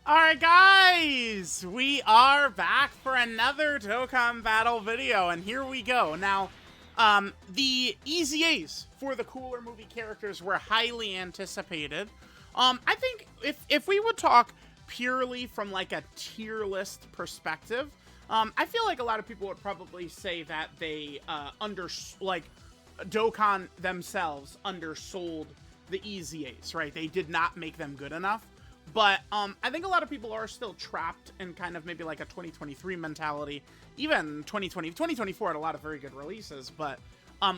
Alright guys, we are back for another Dokkan battle video, and here we go. Now, the EZAs for the cooler movie characters were highly anticipated. I think if we would talk purely from like a tier list perspective, I feel like a lot of people would probably say that they, Dokkan themselves undersold the EZAs, right? They did not make them good enough. But I think a lot of people are still trapped in kind of maybe like a 2023 mentality. Even 2024 had a lot of very good releases, but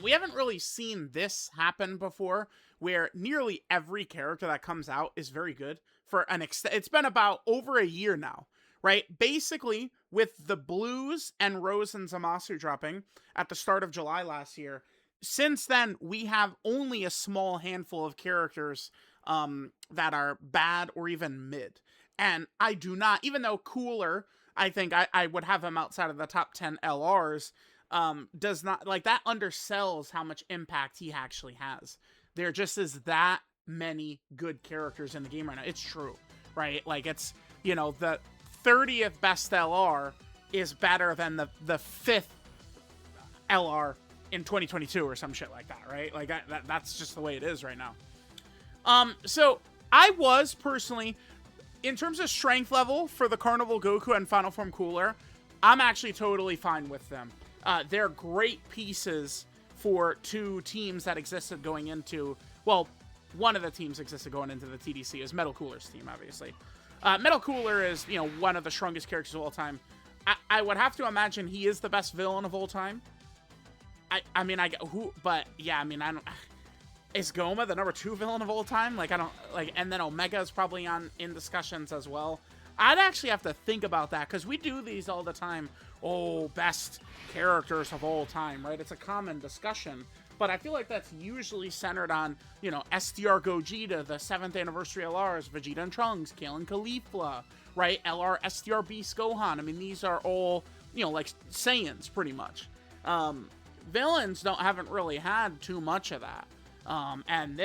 we haven't really seen this happen before, where nearly every character that comes out is very good for an extent. It's been about over a year now, right? Basically, with the Blues and Rose and Zamasu dropping at the start of July last year, since then, we have only a small handful of characters that are bad or even mid. And I do not, even though Cooler, I think I would have him outside of the top 10 LRs, does not, like, that undersells how much impact he actually has. There just is that many good characters in the game right now. It's true, right? Like, it's, you know, the 30th best LR is better than the 5th LR in 2022 or some shit like that, right? Like, that's just the way it is right now. So I was personally, in terms of strength level for the Carnival Goku and Final Form Cooler, I'm actually totally fine with them. They're great pieces for two teams that existed going into, well, one of the teams existed going into the TDC is Metal Cooler's team, obviously. Metal Cooler is, you know, one of the strongest characters of all time. I would have to imagine he is the best villain of all time. I mean, but yeah, I mean, I don't... Is Goma the number 2 villain of all time? Like, I don't, like, and then Omega is probably in discussions as well. I'd actually have to think about that, because we do these all the time. Oh, best characters of all time, right? It's a common discussion, but I feel like that's usually centered on, you know, STR Gogeta, the 7th anniversary LRs, Vegeta and Trunks, Kale and Caulifla, right? LR STR Beast Gohan. I mean, these are all, you know, like Saiyans, pretty much. Villains haven't really had too much of that. And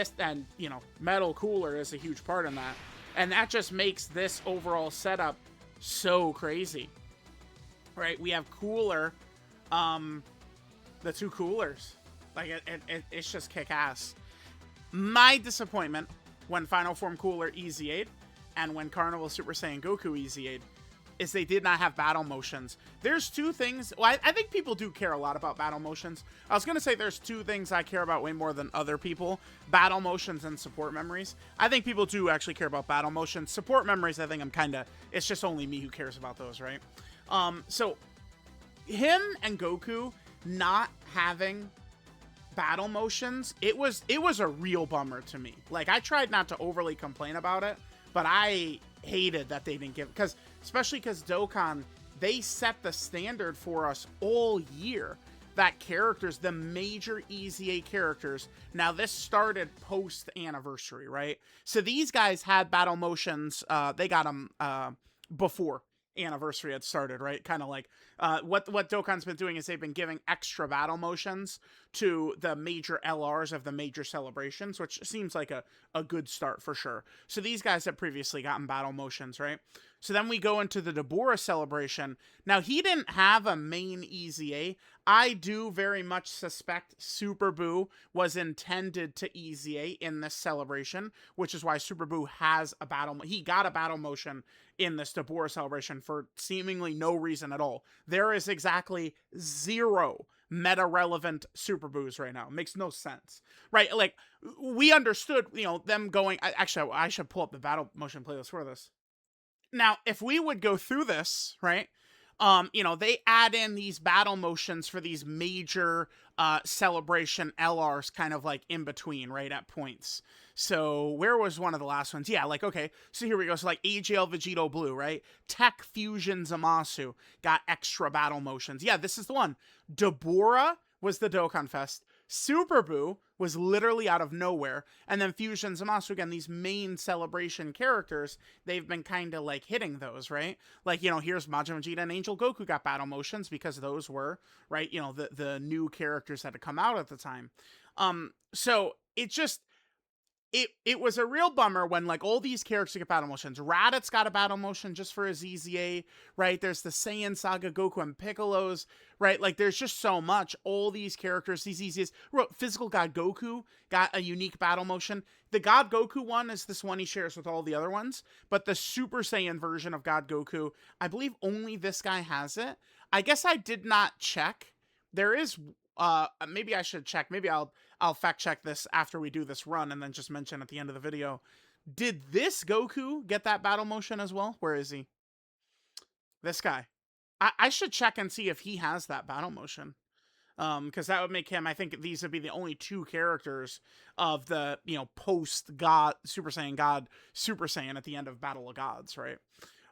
you know, Metal Cooler is a huge part in that. And that just makes this overall setup so crazy. Right? We have Cooler, the 2 Coolers. Like, it's just kick-ass. My disappointment when Final Form Cooler EZA'd and when Carnival Super Saiyan Goku EZA'd is they did not have battle motions. There's 2 things. Well, I think people do care a lot about battle motions. I was going to say there's 2 things I care about way more than other people. Battle motions and support memories. I think people do actually care about battle motions. Support memories, I think it's just only me who cares about those, right? So him and Goku not having battle motions, it was a real bummer to me. Like, I tried not to overly complain about it, but I hated that they didn't give, especially because Dokkan, they set the standard for us all year. That characters, the major EZA characters, now this started post-anniversary, right? So these guys had battle motions, they got them before anniversary had started, right? Kind of like what Dokkan's been doing is they've been giving extra battle motions to the major LRs of the major celebrations, which seems like a good start for sure. So these guys have previously gotten battle motions, right? So then we go into the Deborah celebration. Now, he didn't have a main EZA. I do very much suspect Super Boo was intended to EZA in this celebration, which is why Super Boo has a battle. He got a battle motion in this Deborah celebration for seemingly no reason at all. There is exactly 0 meta-relevant Super Boos right now. It makes no sense, right? Like, we understood, you know, them going... Actually, I should pull up the battle motion playlist for this. Now, if we would go through this, right, you know, they add in these battle motions for these major celebration LRs kind of like in between, right, at points. So where was one of the last ones? Yeah, like, okay, so here we go. So like AGL Vegito Blue, right? Tech Fusion Zamasu got extra battle motions. Yeah, this is the one. Deborah was the Dokkan Fest. Super Boo was literally out of nowhere. And then Fusion Zamasu, again, these main celebration characters, they've been kind of like hitting those, right? Like, you know, here's Majin Vegeta and Angel Goku got battle motions because those were, right, you know, the new characters that had come out at the time. So it just, it was a real bummer when like all these characters get battle motions. Raditz got a battle motion just for his EZA, right? There's the Saiyan Saga Goku and Piccolo's, right? Like there's just so much. All these characters, these EZAs. Physical God Goku got a unique battle motion. The God Goku one is this one he shares with all the other ones, but the Super Saiyan version of God Goku, I believe only this guy has it. I guess I did not check. There is maybe I should check. Maybe I'll fact check this after we do this run and then just mention at the end of the video. Did this Goku get that battle motion as well? Where is he? This guy. I should check and see if he has that battle motion. Because that would make him, I think these would be the only two characters of the, you know, post-God, Super Saiyan at the end of Battle of Gods, right?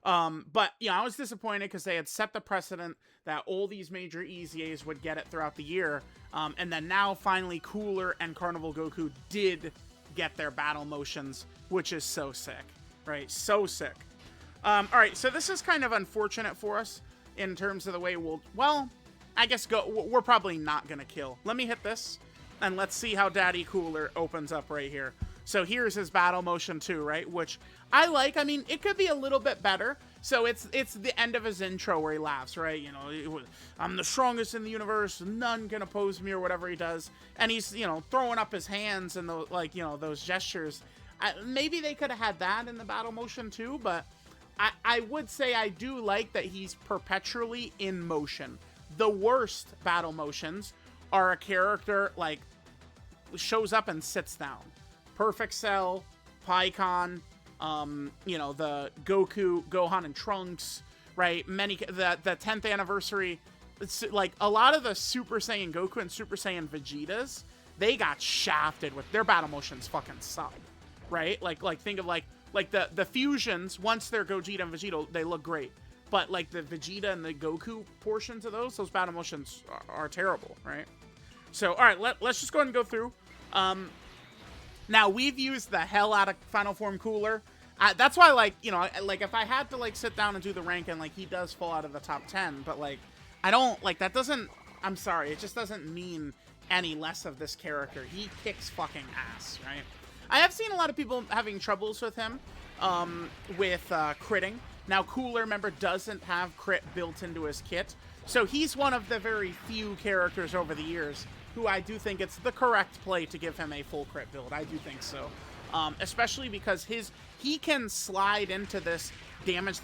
But, you know, I was disappointed because they had set the precedent that all these major EZAs would get it throughout the year. And then now, finally, Cooler and Carnival Goku did get their battle motions, which is so sick, right? So sick. All right, so this is kind of unfortunate for us in terms of the way well, I guess we're probably not going to kill. Let me hit this, and let's see how Daddy Cooler opens up right here. So here's his battle motion too, right? Which I like. I mean, it could be a little bit better. So it's the end of his intro where he laughs, right? You know, I'm the strongest in the universe. None can oppose me, or whatever he does. And he's, you know, throwing up his hands and the, like, you know, those gestures. Maybe they could have had that in the battle motion too, but I would say I do like that he's perpetually in motion. The worst battle motions are a character like shows up and sits down. Perfect Cell, Pikkon, you know, the Goku, Gohan, and Trunks, right? The 10th anniversary, it's like a lot of the Super Saiyan Goku and Super Saiyan Vegetas, they got shafted with their battle motions fucking suck, right? Like think of like the fusions, once they're Gogeta and Vegeta, they look great. But like the Vegeta and the Goku portions of those battle motions are terrible, right? So, all right, let's just go ahead and go through. Now, we've used the hell out of Final Form Cooler. That's why, like, you know, like, if I had to, like, sit down and do the ranking, like, he does fall out of the top 10. But, like, I don't, like, that doesn't, I'm sorry, it just doesn't mean any less of this character. He kicks fucking ass, right? I have seen a lot of people having troubles with him, with critting. Now, Cooler, remember, doesn't have crit built into his kit. So he's one of the very few characters over the years who I do think it's the correct play to give him a full crit build. I do think so. Especially because he can slide into this damage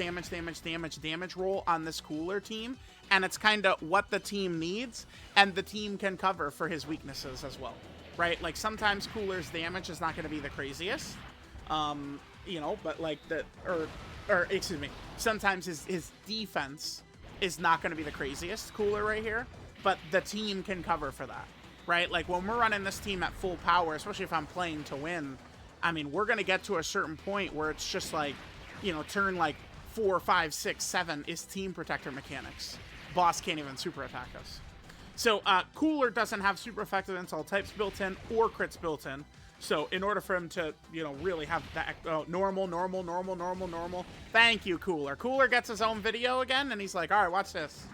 roll on this Cooler team, and it's kind of what the team needs, and the team can cover for his weaknesses as well, right? Like, sometimes Cooler's damage is not going to be the craziest, you know, but like or excuse me, sometimes his defense is not going to be the craziest, Cooler right here, but the team can cover for that, right? Like, when we're running this team at full power, especially if I'm playing to win, I mean, we're going to get to a certain point where it's just like, you know, turn like 4, 5, 6, 7 is team protector mechanics. Boss can't even super attack us. So, Cooler doesn't have super effectiveness, all types built in, or crits built in. So, in order for him to, you know, really have that normal. Thank you, Cooler. Cooler gets his own video again, and he's like, all right, watch this.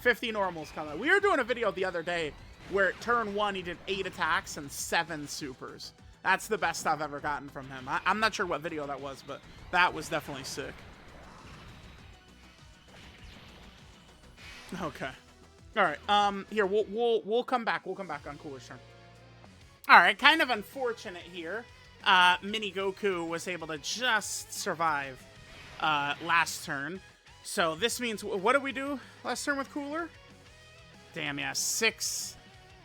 50 normals coming. We were doing a video the other day where turn 1, he did 8 attacks and 7 supers. That's the best I've ever gotten from him. I'm not sure what video that was, but that was definitely sick. Okay. All right. Here, we'll come back. We'll come back on Cooler's turn. All right. Kind of unfortunate here. Mini Goku was able to just survive last turn. So this means, what did we do last turn with Cooler? Damn, yeah, 6.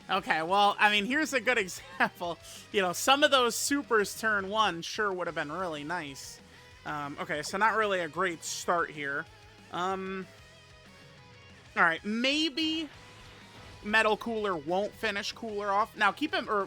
Okay, well, I mean, here's a good example. You know, some of those supers turn 1 sure would have been really nice. Okay, so not really a great start here. All right, maybe Metal Cooler won't finish Cooler off. Now,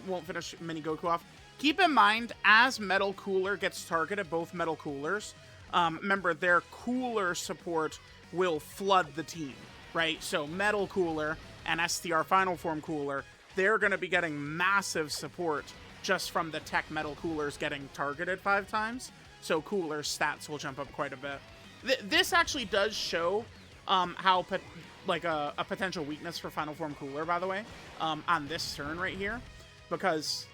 won't finish Mini Goku off. Keep in mind, as Metal Cooler gets targeted, both Metal Coolers, remember, their Cooler support will flood the team, right? So Metal Cooler and STR Final Form Cooler, they're going to be getting massive support just from the Tech Metal Coolers getting targeted 5 times. So Cooler's stats will jump up quite a bit. This actually does show how a potential weakness for Final Form Cooler, by the way, on this turn right here, because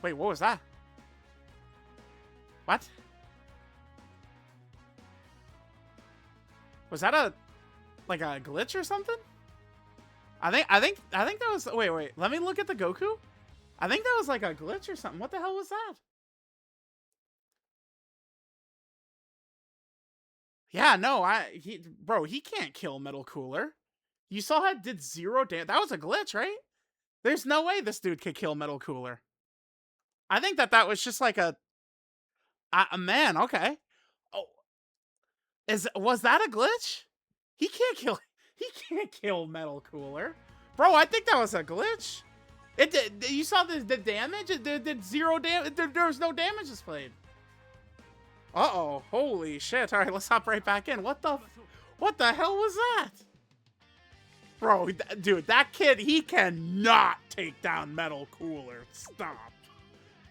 wait, what was that? What? Was that a glitch or something? I think that was, wait, let me look at the Goku. I think that was like a glitch or something. What the hell was that? Yeah, no, bro, he can't kill Metal Cooler. You saw how it did 0 damage. That was a glitch, right? There's no way this dude could kill Metal Cooler. I think that was just like a man, okay. Oh, was that a glitch? He can't kill Metal Cooler. Bro, I think that was a glitch. It did. You saw the damage? It did 0 damage. There was no damage displayed. Uh-oh. Holy shit. All right, let's hop right back in. What the hell was that? Bro, dude, that kid, he cannot take down Metal Cooler. Stop.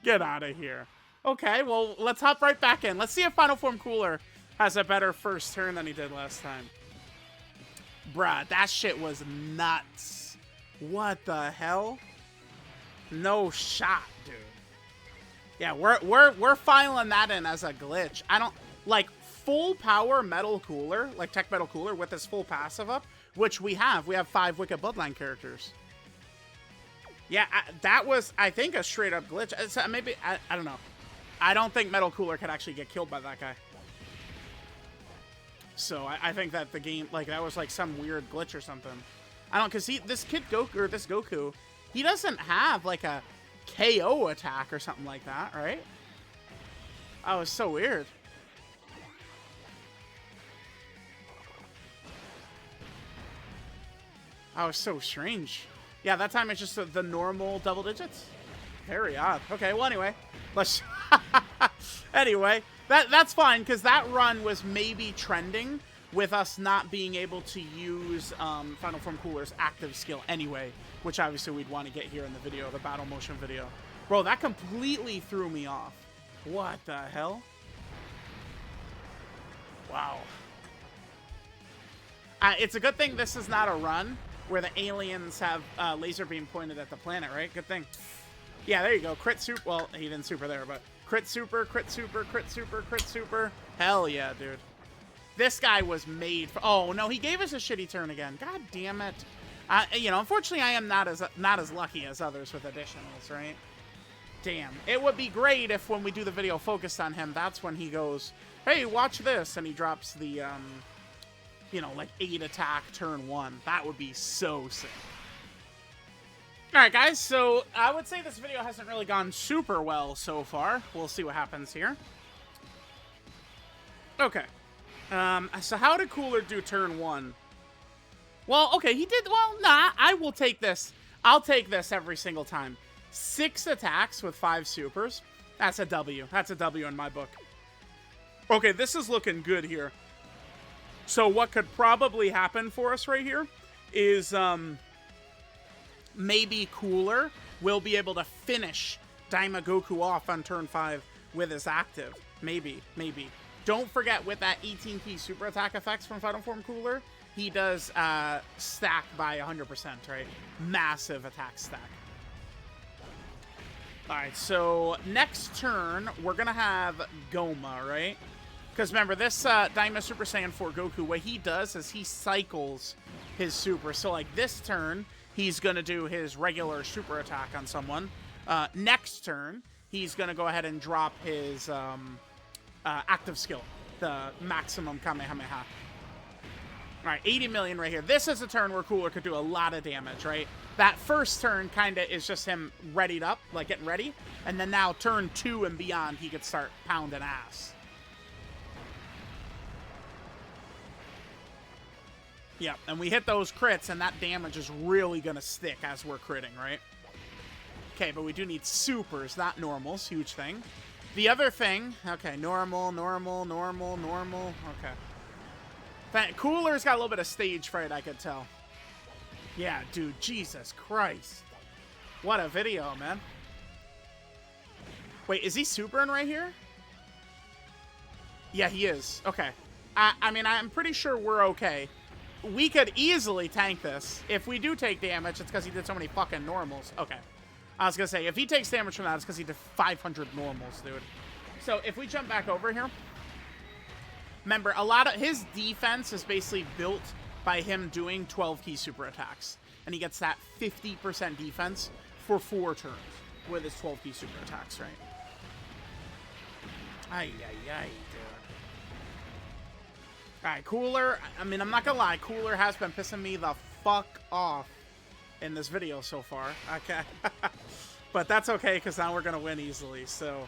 Get out of here. Okay, well, let's hop right back in. Let's see if Final Form Cooler has a better first turn than he did last time. Bruh, that shit was nuts. What the hell? No shot, dude. Yeah, we're filing that in as a glitch. I don't like full power Metal Cooler, like Tech Metal Cooler with his full passive up, which we have. We have 5 Wicked Bloodline characters. Yeah, that was, I think, a straight up glitch. Maybe I don't know. I don't think Metal Cooler could actually get killed by that guy. So I think that the game, like, that was like some weird glitch or something. I don't, because this Goku, he doesn't have like a KO attack or something like that, right? Oh, it's so weird. Oh, it's so strange. Yeah, that time it's just the normal double digits. Very odd. Okay, well, anyway, let's. Anyway, that's fine, because that run was maybe trending with us not being able to use Final Form Cooler's active skill anyway, which obviously we'd want to get here in the video, the battle motion video. Bro, that completely threw me off. What the hell? Wow. It's a good thing this is not a run where the aliens have laser beam pointed at the planet, right? Good thing. Yeah, there you go. Crit super. Well, he didn't super there, but crit super, crit super, crit super, crit super. Hell yeah, dude. This guy was made for. Oh no, he gave us a shitty turn again. God damn it. You know, unfortunately, I am not as lucky as others with additionals, right? Damn. It would be great if when we do the video focused on him, that's when he goes, "Hey, watch this," and he drops the you know, like 8 attack turn 1. That would be so sick. Alright guys, so I would say this video hasn't really gone super well so far. We'll see what happens here. Okay. So how did Cooler do turn 1? Well, okay, he did, well, nah, I will take this. I'll take this every single time. 6 attacks with 5 supers. That's a W. That's a W in my book. Okay, this is looking good here. So what could probably happen for us right here is maybe Cooler will be able to finish Daima Goku off on turn 5 with his active. Maybe. Don't forget, with that 18p super attack effects from Final Form Cooler, he does stack by 100%, right? Massive attack stack. Alright, so next turn, we're going to have Goma, right? Because remember, this Daima Super Saiyan 4 Goku, what he does is he cycles his super. So like this turn, he's going to do his regular super attack on someone. Next turn, he's going to go ahead and drop his active skill, the maximum Kamehameha. Alright, 80 million right here. This is a turn where Cooler could do a lot of damage, right? That first turn kind of is just him readied up, like getting ready. And then now turn 2 and beyond, he could start pounding ass. Yeah, and we hit those crits, and that damage is really going to stick as we're critting, right? Okay, but we do need supers, not normals. Huge thing. The other thing... Okay, normal, normal, normal, normal. Okay. Cooler's got a little bit of stage fright, I could tell. Yeah, dude, Jesus Christ. What a video, man. Wait, is he supering right here? Yeah, he is. Okay. I mean, I'm pretty sure we're okay. We could easily tank this. If we do take damage, it's because he did so many fucking normals. Okay. I was going to say, if he takes damage from that, it's because he did 500 normals, dude. So, if we jump back over here... Remember, a lot of his defense is basically built by him doing 12 key super attacks. And he gets that 50% defense for 4 turns with his 12 key super attacks, right? Ay, ay, ay, dude. Alright, Cooler. I mean, I'm not gonna lie. Cooler has been pissing me the fuck off in this video so far. Okay. But that's okay, because now we're gonna win easily, so...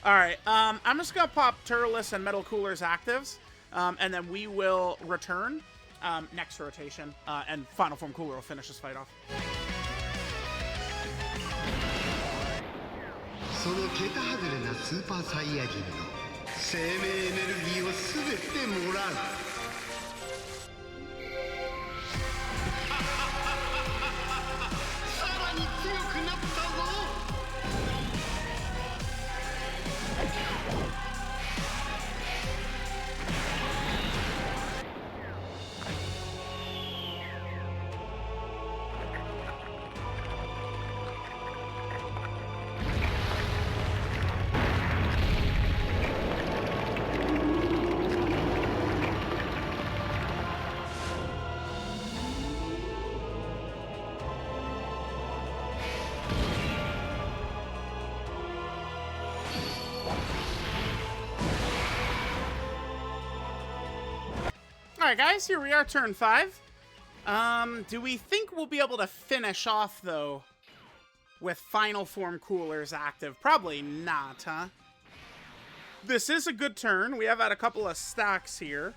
Alright, I'm just gonna pop Turles and Metal Cooler's actives, and then we will return next rotation, and Final Form Cooler will finish this fight off. その桁外れなスーパーサイヤ人の生命エネルギーを全てもらう。さらに強くなったぞ。Alright guys, here we are, turn 5. Do we think we'll be able to finish off, though, with Final Form Cooler's active? Probably not, huh? This is a good turn. We have had a couple of stacks here.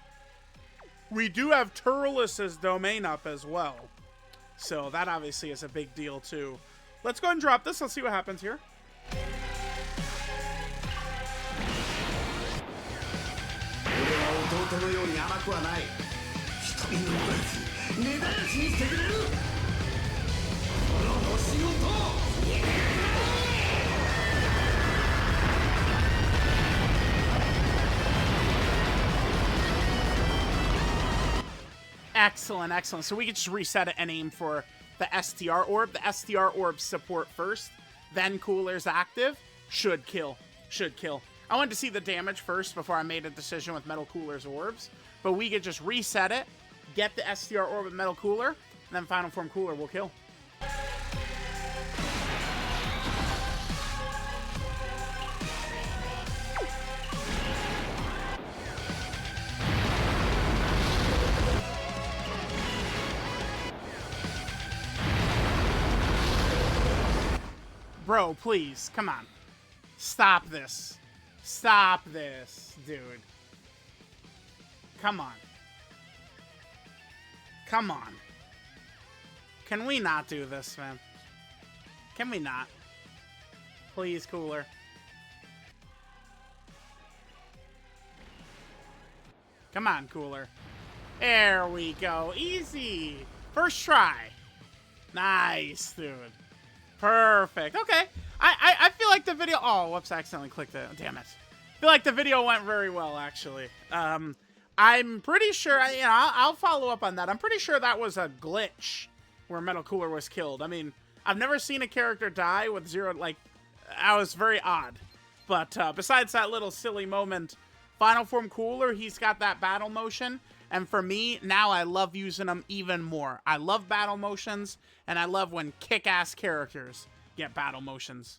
We do have Turles' domain up as well. So that obviously is a big deal, too. Let's go ahead and drop this. Let's see what happens here. 弟のように甘くはない。一人のやつ根絶やしにしてくれる。このお仕事。Excellent, excellent. So we can just reset it and aim for the STR orb. The STR orb support first, then Cooler's active. Should kill. Should kill. I wanted to see the damage first before I made a decision with Metal Cooler's orbs. But we could just reset it, get the STR orb with Metal Cooler, and then Final Form Cooler will kill. Bro, please, come on. Stop this. Stop this, dude. Come on. Come on. Can we not do this, man? Can we not? Please, Cooler. Come on, Cooler. There we go. Easy. First try. Nice, dude. Perfect. Okay. I feel like the video... Oh, whoops, I accidentally clicked it. Damn it. I feel like the video went very well, actually. I'm pretty sure... You know, I'll follow up on that. I'm pretty sure that was a glitch where Metal Cooler was killed. I mean, I've never seen a character die with zero... Like, that was very odd. But besides that little silly moment, Final Form Cooler, he's got that battle motion. And for me, now I love using them even more. I love battle motions, and I love when kick-ass characters get battle motions.